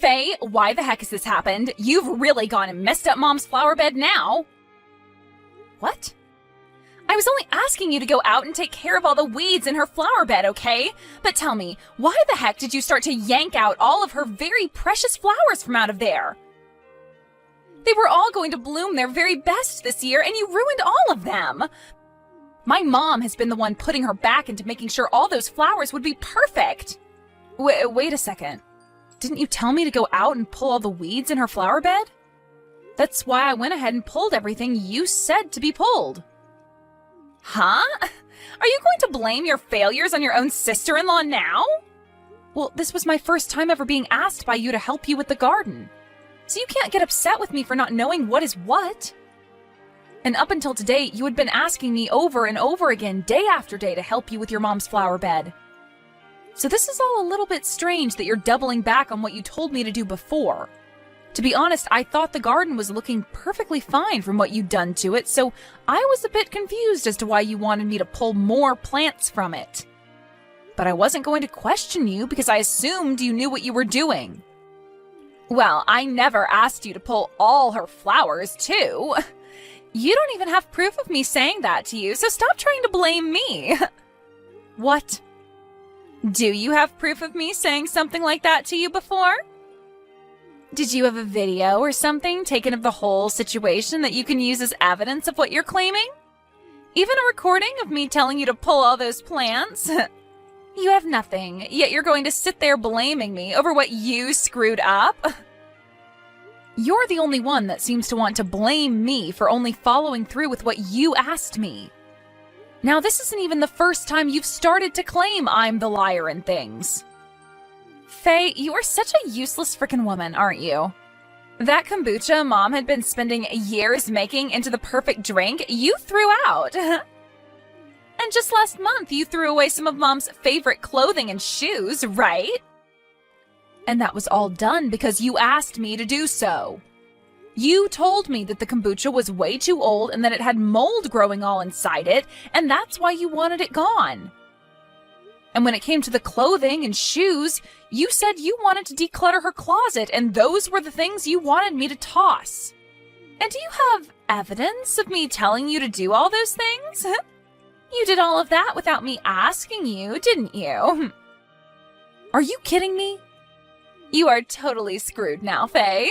Faye, why the heck has this happened? You've really gone and messed up Mom's flower bed now. What? I was only asking you to go out and take care of all the weeds in her flower bed, okay? But tell me, why the heck did you start to yank out all of her very precious flowers from out of there? They were all going to bloom their very best this year, and you ruined all of them. My mom has been the one putting her back into making sure all those flowers would be perfect. Wait a second. Didn't you tell me to go out and pull all the weeds in her flower bed? That's why I went ahead and pulled everything you said to be pulled. Huh? Are you going to blame your failures on your own sister-in-law now? Well, this was my first time ever being asked by you to help you with the garden. So you can't get upset with me for not knowing what is what. And up until today, you had been asking me over and over again, day after day, to help you with your mom's flower bed. So this is all a little bit strange that you're doubling back on what you told me to do before. To be honest, I thought the garden was looking perfectly fine from what you'd done to it, so I was a bit confused as to why you wanted me to pull more plants from it. But I wasn't going to question you because I assumed you knew what you were doing. Well, I never asked you to pull all her flowers, too. You don't even have proof of me saying that to you, so stop trying to blame me. What? Do you have proof of me saying something like that to you before? Did you have a video or something taken of the whole situation that you can use as evidence of what you're claiming? Even a recording of me telling you to pull all those plants? You have nothing, yet you're going to sit there blaming me over what you screwed up? You're the only one that seems to want to blame me for only following through with what you asked me. Now, this isn't even the first time you've started to claim I'm the liar in things. Faye, you are such a useless frickin' woman, aren't you? That kombucha Mom had been spending years making into the perfect drink, you threw out. And just last month, you threw away some of Mom's favorite clothing and shoes, right? And that was all done because you asked me to do so. You told me that the kombucha was way too old and that it had mold growing all inside it, and that's why you wanted it gone. And when it came to the clothing and shoes, you said you wanted to declutter her closet, and those were the things you wanted me to toss. And do you have evidence of me telling you to do all those things? You did all of that without me asking you, didn't you? Are you kidding me? You are totally screwed now, Faye.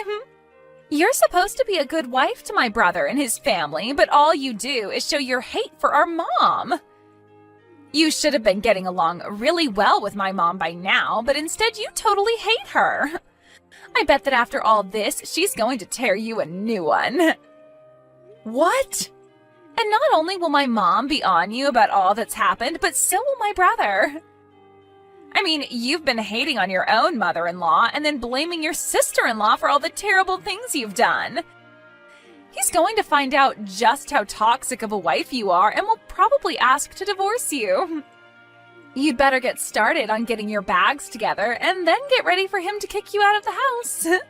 You're supposed to be a good wife to my brother and his family, but all you do is show your hate for our mom. You should have been getting along really well with my mom by now, but instead you totally hate her. I bet that after all this, she's going to tear you a new one. What? And not only will my mom be on you about all that's happened, but so will my brother. I mean, you've been hating on your own mother-in-law and then blaming your sister-in-law for all the terrible things you've done. He's going to find out just how toxic of a wife you are and will probably ask to divorce you. You'd better get started on getting your bags together and then get ready for him to kick you out of the house.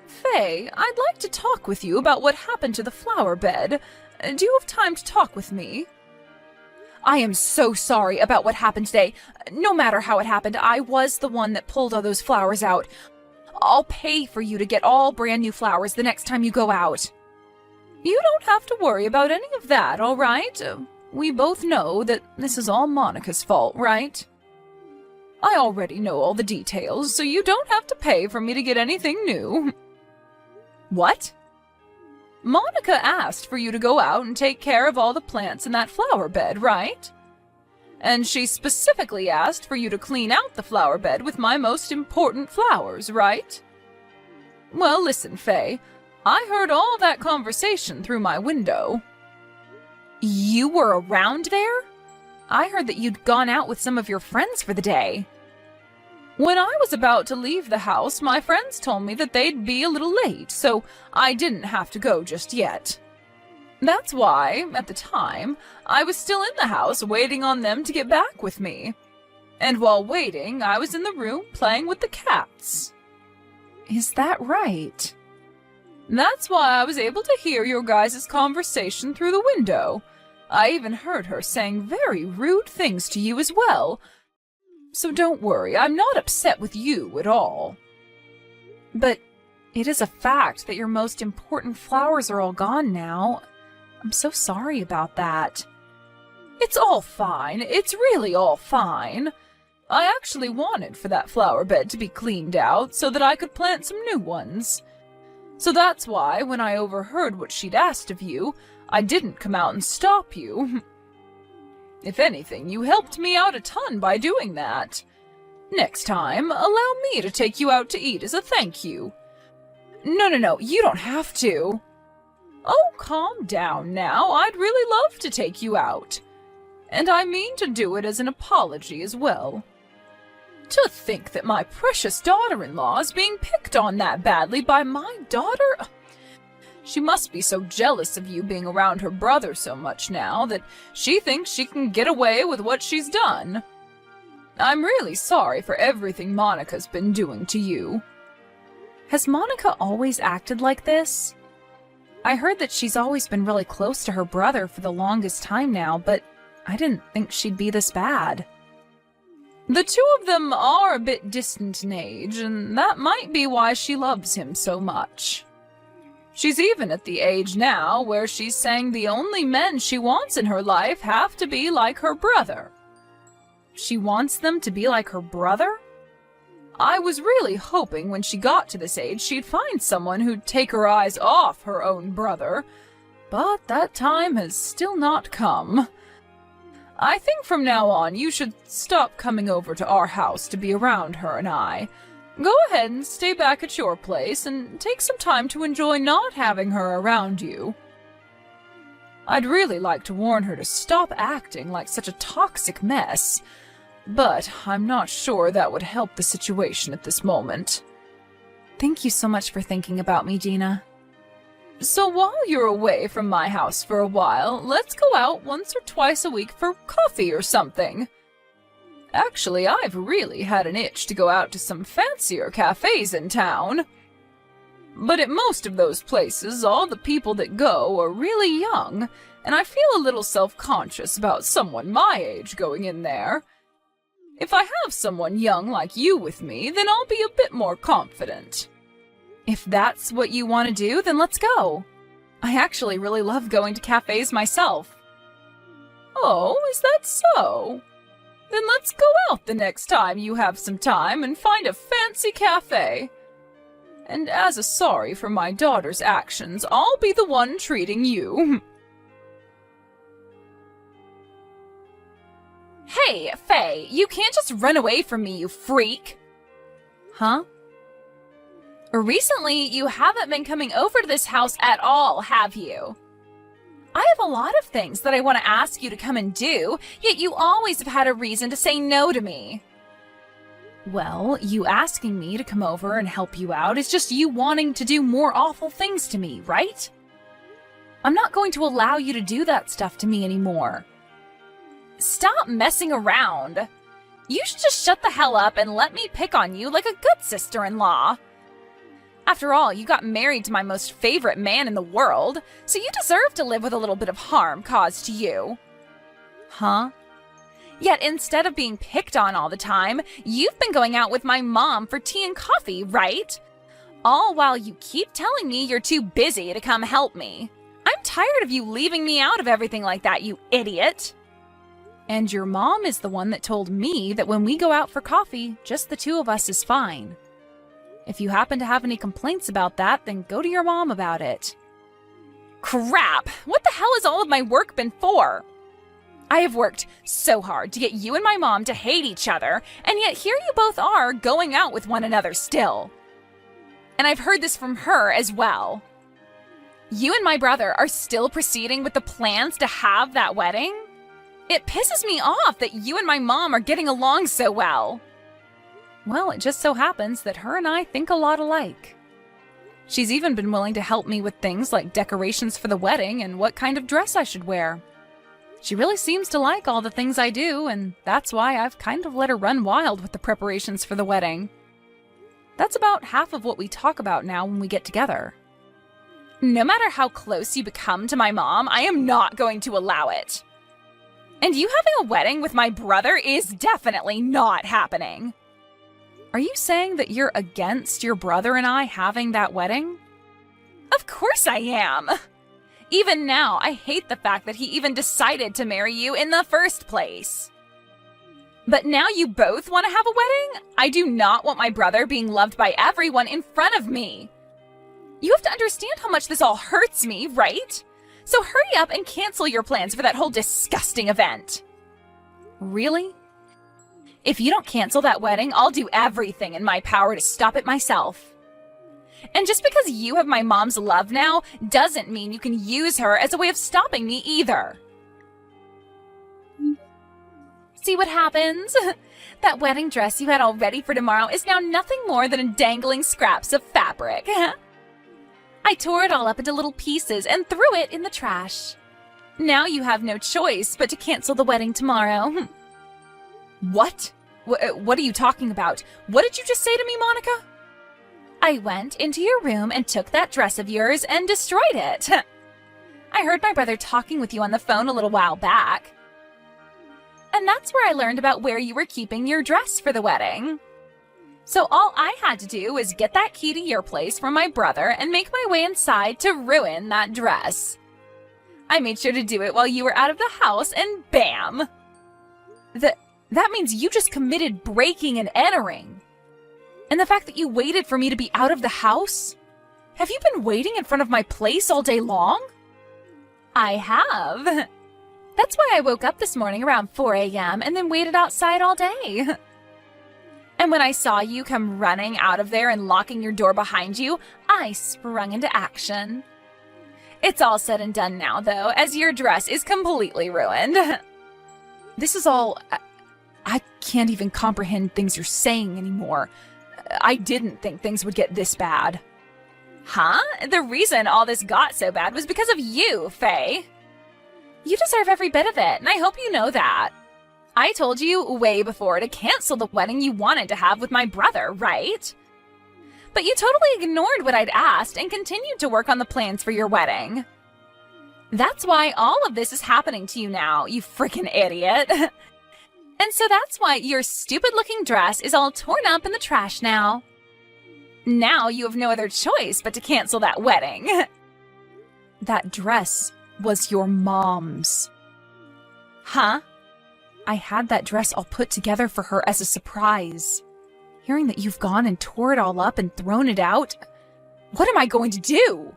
Faye, I'd like to talk with you about what happened to the flower bed. Do you have time to talk with me? I am so sorry about what happened today. No matter how it happened, I was the one that pulled all those flowers out. I'll pay for you to get all brand new flowers the next time you go out. You don't have to worry about any of that, all right? We both know that this is all Monica's fault, right? I already know all the details, so you don't have to pay for me to get anything new. What? Monica asked for you to go out and take care of all the plants in that flower bed, right? And she specifically asked for you to clean out the flower bed with my most important flowers, right? Well, listen, Faye. I heard all that conversation through my window. You were around there? I heard that you'd gone out with some of your friends for the day. When I was about to leave the house, my friends told me that they'd be a little late, so I didn't have to go just yet. That's why, at the time, I was still in the house waiting on them to get back with me. And while waiting, I was in the room playing with the cats. Is that right? That's why I was able to hear your guys' conversation through the window. I even heard her saying very rude things to you as well. So don't worry, I'm not upset with you at all. But it is a fact that your most important flowers are all gone now. I'm so sorry about that. It's all fine. It's really all fine. I actually wanted for that flower bed to be cleaned out so that I could plant some new ones. So that's why, when I overheard what she'd asked of you, I didn't come out and stop you. If anything, you helped me out a ton by doing that. Next time, allow me to take you out to eat as a thank you. No, you don't have to. Oh, calm down now. I'd really love to take you out. And I mean to do it as an apology as well. To think that my precious daughter-in-law is being picked on that badly by my daughter? She must be so jealous of you being around her brother so much now that she thinks she can get away with what she's done. I'm really sorry for everything Monica's been doing to you. Has Monica always acted like this? I heard that she's always been really close to her brother for the longest time now, but I didn't think she'd be this bad. The two of them are a bit distant in age, and that might be why she loves him so much. She's even at the age now where she's saying the only men she wants in her life have to be like her brother. She wants them to be like her brother? I was really hoping when she got to this age she'd find someone who'd take her eyes off her own brother, but that time has still not come. I think from now on you should stop coming over to our house to be around her and I. Go ahead and stay back at your place and take some time to enjoy not having her around you. I'd really like to warn her to stop acting like such a toxic mess, but I'm not sure that would help the situation at this moment. Thank you so much for thinking about me, Gina. So while you're away from my house for a while, let's go out once or twice a week for coffee or something. Actually, I've really had an itch to go out to some fancier cafes in town. But at most of those places, all the people that go are really young, and I feel a little self-conscious about someone my age going in there. If I have someone young like you with me, then I'll be a bit more confident. If that's what you want to do, then let's go. I actually really love going to cafes myself. Oh, is that so? Then let's go out the next time you have some time and find a fancy cafe. And as a sorry for my daughter's actions, I'll be the one treating you. Hey, Faye, you can't just run away from me, you freak. Huh? Recently, you haven't been coming over to this house at all, have you? I have a lot of things that I want to ask you to come and do, yet you always have had a reason to say no to me. Well, you asking me to come over and help you out is just you wanting to do more awful things to me, right? I'm not going to allow you to do that stuff to me anymore. Stop messing around. You should just shut the hell up and let me pick on you like a good sister-in-law. After all, you got married to my most favorite man in the world, so you deserve to live with a little bit of harm caused to you. Huh? Yet instead of being picked on all the time, you've been going out with my mom for tea and coffee, right? All while you keep telling me you're too busy to come help me. I'm tired of you leaving me out of everything like that, you idiot. And your mom is the one that told me that when we go out for coffee, just the two of us is fine. If you happen to have any complaints about that, then go to your mom about it. Crap! What the hell has all of my work been for? I have worked so hard to get you and my mom to hate each other, and yet here you both are going out with one another still. And I've heard this from her as well. You and my brother are still proceeding with the plans to have that wedding? It pisses me off that you and my mom are getting along so well. Well, it just so happens that her and I think a lot alike. She's even been willing to help me with things like decorations for the wedding and what kind of dress I should wear. She really seems to like all the things I do, and that's why I've kind of let her run wild with the preparations for the wedding. That's about half of what we talk about now when we get together. No matter how close you become to my mom, I am not going to allow it. And you having a wedding with my brother is definitely not happening. Are you saying that you're against your brother and I having that wedding? Of course I am. Even now, I hate the fact that he even decided to marry you in the first place. But now you both want to have a wedding? I do not want my brother being loved by everyone in front of me. You have to understand how much this all hurts me, right? So hurry up and cancel your plans for that whole disgusting event. Really? If you don't cancel that wedding, I'll do everything in my power to stop it myself. And just because you have my mom's love now doesn't mean you can use her as a way of stopping me either. See what happens? That wedding dress you had all ready for tomorrow is now nothing more than dangling scraps of fabric. I tore it all up into little pieces and threw it in the trash. Now you have no choice but to cancel the wedding tomorrow. What? What are you talking about? What did you just say to me, Monica? I went into your room and took that dress of yours and destroyed it. I heard my brother talking with you on the phone a little while back. And that's where I learned about where you were keeping your dress for the wedding. So all I had to do was get that key to your place from my brother and make my way inside to ruin that dress. I made sure to do it while you were out of the house and bam! That means you just committed breaking and entering. And the fact that you waited for me to be out of the house? Have you been waiting in front of my place all day long? I have. That's why I woke up this morning around 4 a.m. and then waited outside all day. And when I saw you come running out of there and locking your door behind you, I sprung into action. It's all said and done now, though, as your dress is completely ruined. This is all... I can't even comprehend things you're saying anymore. I didn't think things would get this bad. Huh? The reason all this got so bad was because of you, Faye. You deserve every bit of it, and I hope you know that. I told you way before to cancel the wedding you wanted to have with my brother, right? But you totally ignored what I'd asked and continued to work on the plans for your wedding. That's why all of this is happening to you now, you freaking idiot. And so that's why your stupid-looking dress is all torn up in the trash now. Now you have no other choice but to cancel that wedding. That dress was your mom's. Huh? I had that dress all put together for her as a surprise. Hearing that you've gone and tore it all up and thrown it out, what am I going to do?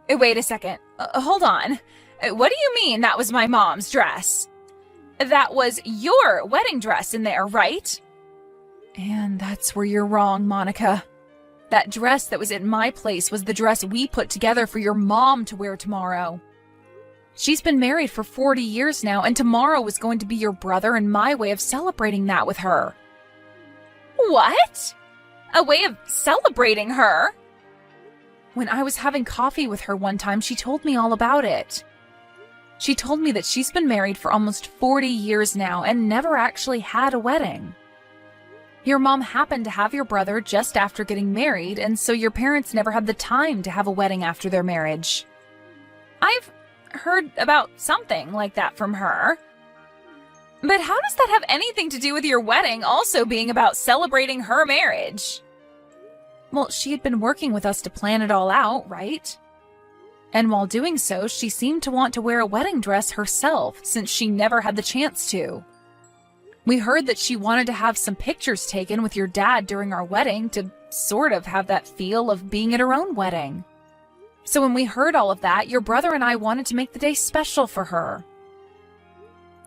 Wait a second. Hold on. What do you mean that was my mom's dress? That was your wedding dress in there, right? And that's where you're wrong, Monica. That dress that was at my place was the dress we put together for your mom to wear tomorrow. She's been married for 40 years now, and tomorrow was going to be your brother and my way of celebrating that with her. What? A way of celebrating her? When I was having coffee with her one time, she told me all about it. She told me that she's been married for almost 40 years now and never actually had a wedding. Your mom happened to have your brother just after getting married, and so your parents never had the time to have a wedding after their marriage. I've heard about something like that from her. But how does that have anything to do with your wedding also being about celebrating her marriage? Well, she had been working with us to plan it all out, right? And while doing so, she seemed to want to wear a wedding dress herself, since she never had the chance to. We heard that she wanted to have some pictures taken with your dad during our wedding to sort of have that feel of being at her own wedding. So when we heard all of that, your brother and I wanted to make the day special for her.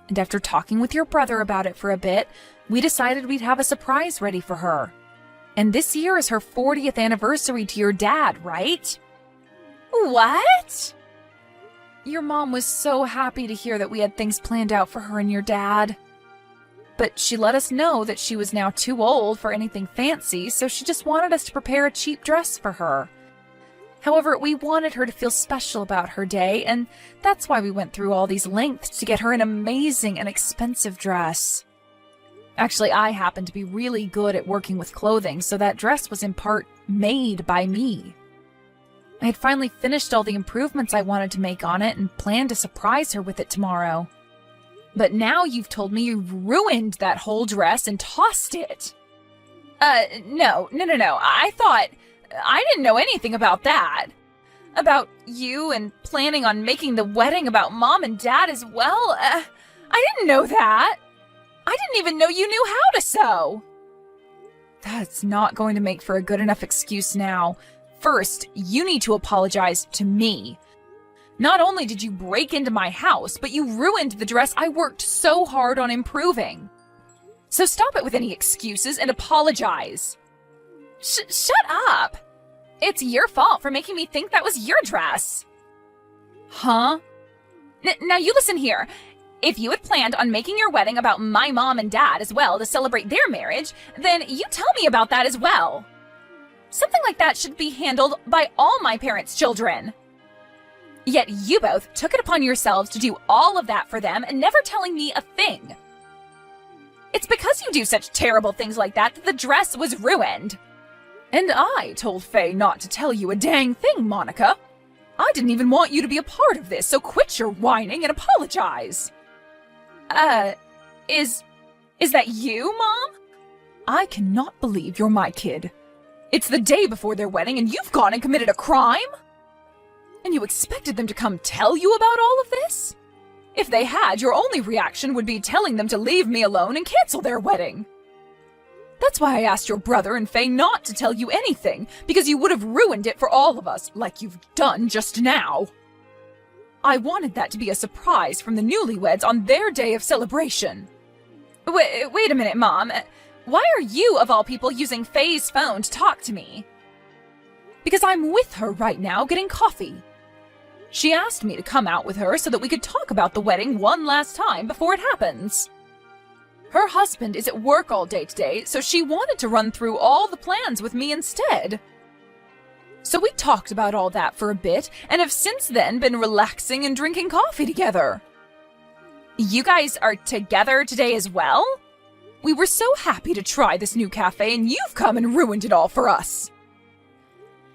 And after talking with your brother about it for a bit, we decided we'd have a surprise ready for her. And this year is her 40th anniversary to your dad, right? What? Your mom was so happy to hear that we had things planned out for her and your dad. But she let us know that she was now too old for anything fancy, so she just wanted us to prepare a cheap dress for her. However, we wanted her to feel special about her day, and that's why we went through all these lengths to get her an amazing and expensive dress. Actually, I happen to be really good at working with clothing, so that dress was in part made by me. I had finally finished all the improvements I wanted to make on it and planned to surprise her with it tomorrow. But now you've told me you've ruined that whole dress and tossed it. No. I didn't know anything about that. About you and planning on making the wedding about Mom and Dad as well. I didn't know that. I didn't even know you knew how to sew. That's not going to make for a good enough excuse now. First, you need to apologize to me. Not only did you break into my house, but you ruined the dress I worked so hard on improving. So stop it with any excuses and apologize. Shut up! It's your fault for making me think that was your dress. Huh? Now you listen here. If you had planned on making your wedding about my mom and dad as well to celebrate their marriage, then you tell me about that as well. Something like that should be handled by all my parents' children. Yet you both took it upon yourselves to do all of that for them and never telling me a thing. It's because you do such terrible things like that that the dress was ruined. And I told Faye not to tell you a dang thing, Monica. I didn't even want you to be a part of this, so quit your whining and apologize. Is that you, Mom? I cannot believe you're my kid. It's the day before their wedding and you've gone and committed a crime? And you expected them to come tell you about all of this? If they had, your only reaction would be telling them to leave me alone and cancel their wedding. That's why I asked your brother and Faye not to tell you anything, because you would have ruined it for all of us, like you've done just now. I wanted that to be a surprise from the newlyweds on their day of celebration. Wait a minute, Mom. Why are you, of all people, using Faye's phone to talk to me? Because I'm with her right now getting coffee. She asked me to come out with her so that we could talk about the wedding one last time before it happens. Her husband is at work all day today, so she wanted to run through all the plans with me instead. So we talked about all that for a bit, and have since then been relaxing and drinking coffee together. You guys are together today as well? We were so happy to try this new cafe, and you've come and ruined it all for us.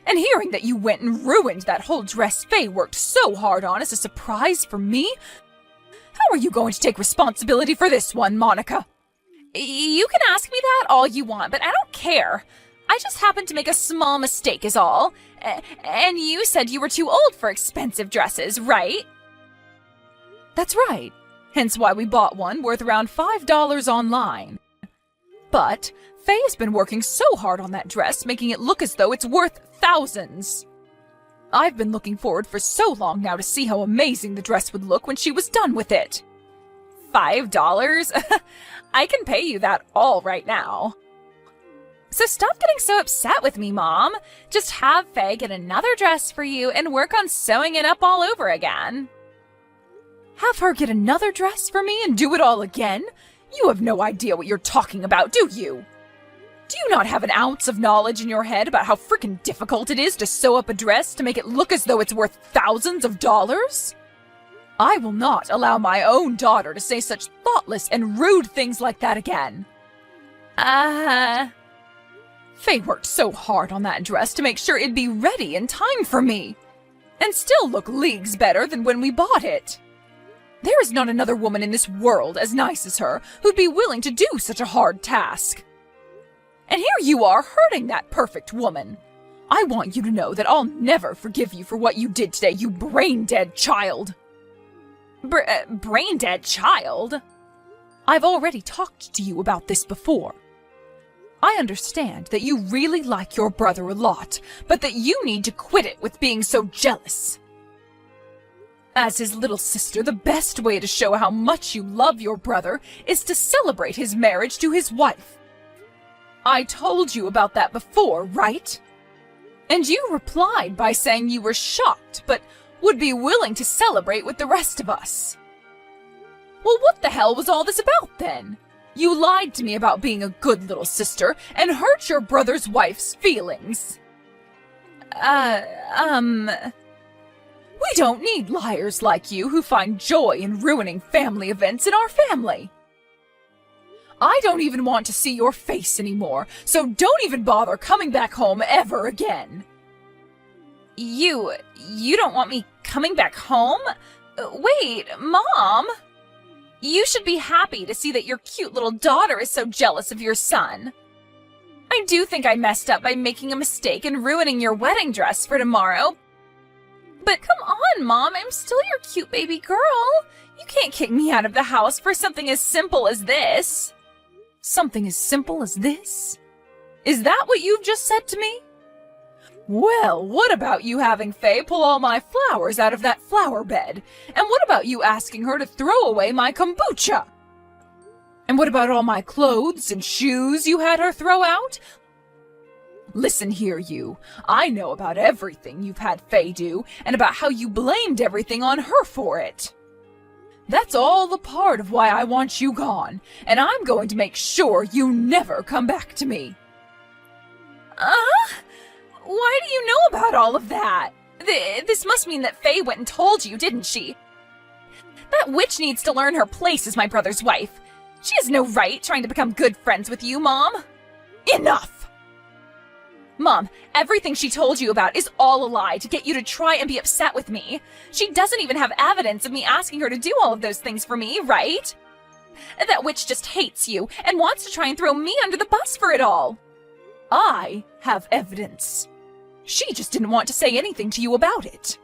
And hearing that you went and ruined that whole dress Faye worked so hard on is a surprise for me. How are you going to take responsibility for this one, Monica? You can ask me that all you want, but I don't care. I just happened to make a small mistake is all. And you said you were too old for expensive dresses, right? That's right. Hence why we bought one worth around $5 online. But Faye has been working so hard on that dress, making it look as though it's worth thousands. I've been looking forward for so long now to see how amazing the dress would look when she was done with it. $5? I can pay you that all right now. So stop getting so upset with me, Mom. Just have Faye get another dress for you and work on sewing it up all over again. Have her get another dress for me and do it all again? You have no idea what you're talking about, do you? Do you not have an ounce of knowledge in your head about how frickin' difficult it is to sew up a dress to make it look as though it's worth thousands of dollars? I will not allow my own daughter to say such thoughtless and rude things like that again. Faye worked so hard on that dress to make sure it'd be ready in time for me, and still look leagues better than when we bought it. There is not another woman in this world as nice as her who'd be willing to do such a hard task. And here you are hurting that perfect woman. I want you to know that I'll never forgive you for what you did today, you brain-dead child. Brain-dead child? I've already talked to you about this before. I understand that you really like your brother a lot, but that you need to quit it with being so jealous. As his little sister, the best way to show how much you love your brother is to celebrate his marriage to his wife. I told you about that before, right? And you replied by saying you were shocked, but would be willing to celebrate with the rest of us. Well, what the hell was all this about then? You lied to me about being a good little sister and hurt your brother's wife's feelings. We don't need liars like you who find joy in ruining family events in our family. I don't even want to see your face anymore, so don't even bother coming back home ever again. You don't want me coming back home? Wait, Mom! You should be happy to see that your cute little daughter is so jealous of your son. I do think I messed up by making a mistake and ruining your wedding dress for tomorrow. But come on, Mom, I'm still your cute baby girl. You can't kick me out of the house for something as simple as this. Something as simple as this? Is that what you've just said to me? Well, what about you having Faye pull all my flowers out of that flower bed? And what about you asking her to throw away my kombucha? And what about all my clothes and shoes you had her throw out? Listen here, you. I know about everything you've had Faye do, and about how you blamed everything on her for it. That's all a part of why I want you gone, and I'm going to make sure you never come back to me. Why do you know about all of that? This must mean that Faye went and told you, didn't she? That witch needs to learn her place as my brother's wife. She has no right trying to become good friends with you, Mom. Enough! Mom, everything she told you about is all a lie to get you to try and be upset with me. She doesn't even have evidence of me asking her to do all of those things for me, right? That witch just hates you and wants to try and throw me under the bus for it all. I have evidence. She just didn't want to say anything to you about it.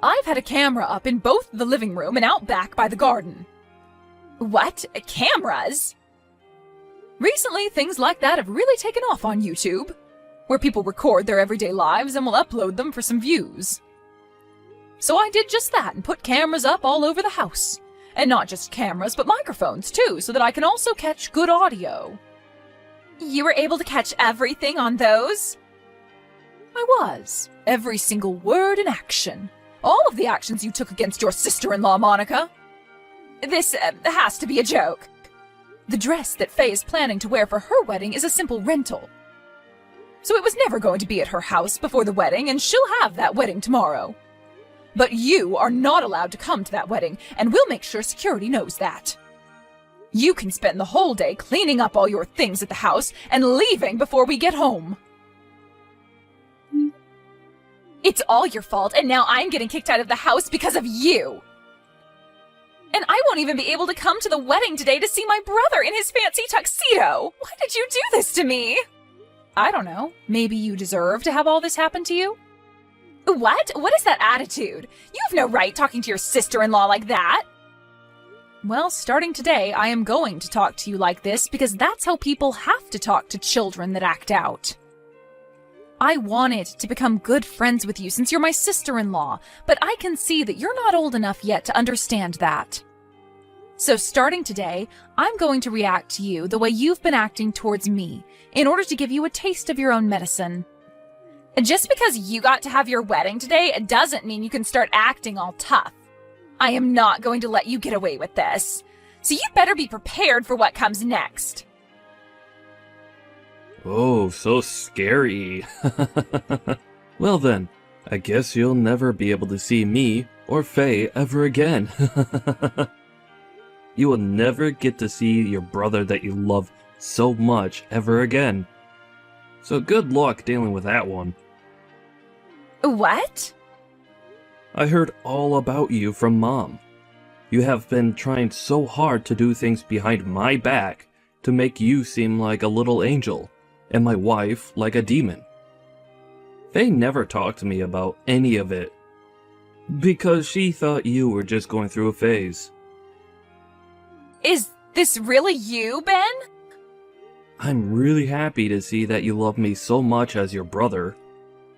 I've had a camera up in both the living room and out back by the garden. What? Cameras? Recently, things like that have really taken off on YouTube, where people record their everyday lives and will upload them for some views. So I did just that and put cameras up all over the house. And not just cameras, but microphones too, so that I can also catch good audio. You were able to catch everything on those? I was. Every single word and action. All of the actions you took against your sister-in-law, Monica. This has to be a joke. The dress that Faye is planning to wear for her wedding is a simple rental. So it was never going to be at her house before the wedding, and she'll have that wedding tomorrow. But you are not allowed to come to that wedding, and we'll make sure security knows that. You can spend the whole day cleaning up all your things at the house and leaving before we get home. It's all your fault, and now I'm getting kicked out of the house because of you. And I won't even be able to come to the wedding today to see my brother in his fancy tuxedo. Why did you do this to me? I don't know. Maybe you deserve to have all this happen to you? What? What is that attitude? You have no right talking to your sister-in-law like that. Well, starting today, I am going to talk to you like this because that's how people have to talk to children that act out. I wanted to become good friends with you since you're my sister-in-law, but I can see that you're not old enough yet to understand that. So starting today, I'm going to react to you the way you've been acting towards me in order to give you a taste of your own medicine. Just because you got to have your wedding today, it doesn't mean you can start acting all tough. I am not going to let you get away with this. So you better be prepared for what comes next. Oh, so scary. Well then, I guess you'll never be able to see me or Faye ever again. You will never get to see your brother that you love so much ever again. So good luck dealing with that one. What? I heard all about you from Mom. You have been trying so hard to do things behind my back to make you seem like a little angel, and my wife like a demon. Faye never talked to me about any of it, because she thought you were just going through a phase. Is this really you, Ben? I'm really happy to see that you love me so much as your brother,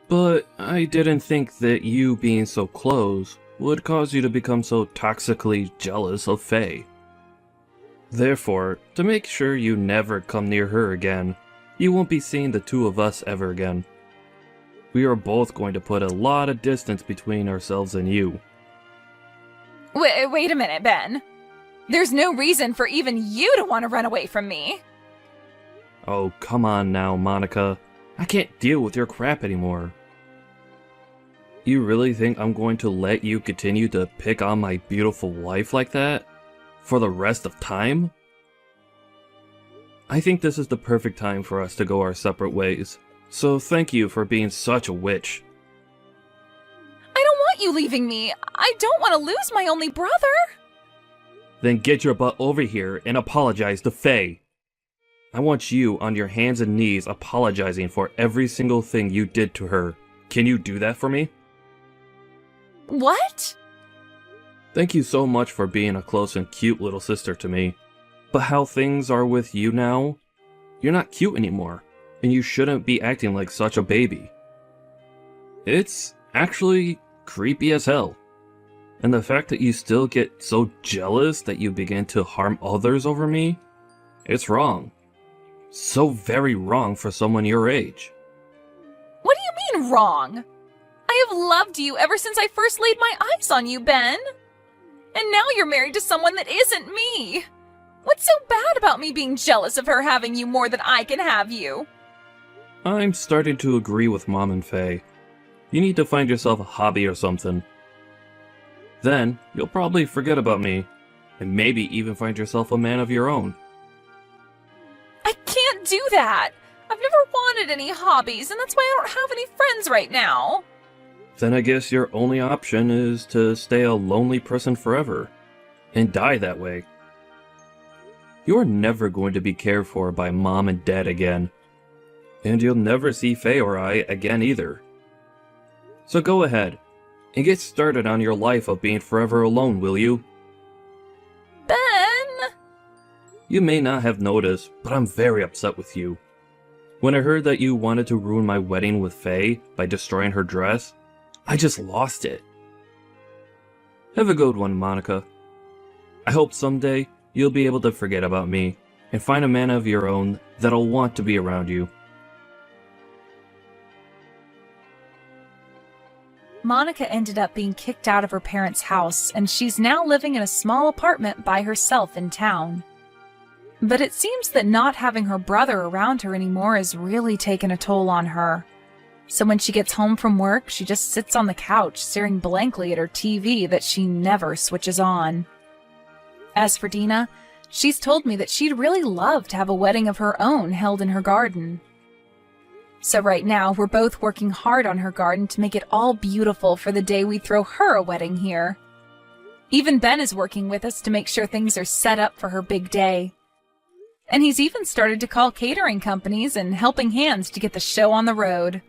but I didn't think that you being so close would cause you to become so toxically jealous of Faye. Therefore, to make sure you never come near her again, you won't be seeing the two of us ever again. We are both going to put a lot of distance between ourselves and you. Wait a minute, Ben. There's no reason for even you to want to run away from me. Oh, come on now, Monica. I can't deal with your crap anymore. You really think I'm going to let you continue to pick on my beautiful wife like that? For the rest of time? I think this is the perfect time for us to go our separate ways. So thank you for being such a witch. I don't want you leaving me. I don't want to lose my only brother. Then get your butt over here and apologize to Faye. I want you on your hands and knees apologizing for every single thing you did to her. Can you do that for me? What? Thank you so much for being a close and cute little sister to me. But how things are with you now, you're not cute anymore, and you shouldn't be acting like such a baby. It's actually creepy as hell. And the fact that you still get so jealous that you begin to harm others over me, it's wrong. So very wrong for someone your age. What do you mean wrong? I have loved you ever since I first laid my eyes on you, Ben. And now you're married to someone that isn't me. What's so bad about me being jealous of her having you more than I can have you? I'm starting to agree with Mom and Faye. You need to find yourself a hobby or something. Then, you'll probably forget about me, and maybe even find yourself a man of your own. I can't do that. I've never wanted any hobbies, and that's why I don't have any friends right now. Then I guess your only option is to stay a lonely person forever, and die that way. You're never going to be cared for by Mom and Dad again, and you'll never see Faye or I again either. So go ahead, and get started on your life of being forever alone, will you? Ben! You may not have noticed, but I'm very upset with you. When I heard that you wanted to ruin my wedding with Faye by destroying her dress, I just lost it. Have a good one, Monica. I hope someday you'll be able to forget about me and find a man of your own that'll want to be around you. Monica ended up being kicked out of her parents' house, and she's now living in a small apartment by herself in town. But it seems that not having her brother around her anymore has really taken a toll on her. So when she gets home from work, she just sits on the couch, staring blankly at her TV that she never switches on. As for Dina, she's told me that she'd really love to have a wedding of her own held in her garden. So right now, we're both working hard on her garden to make it all beautiful for the day we throw her a wedding here. Even Ben is working with us to make sure things are set up for her big day. And he's even started to call catering companies and helping hands to get the show on the road.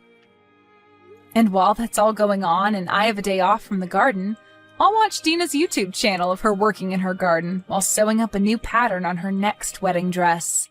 And while that's all going on and I have a day off from the garden, I'll watch Dina's YouTube channel of her working in her garden while sewing up a new pattern on her next wedding dress.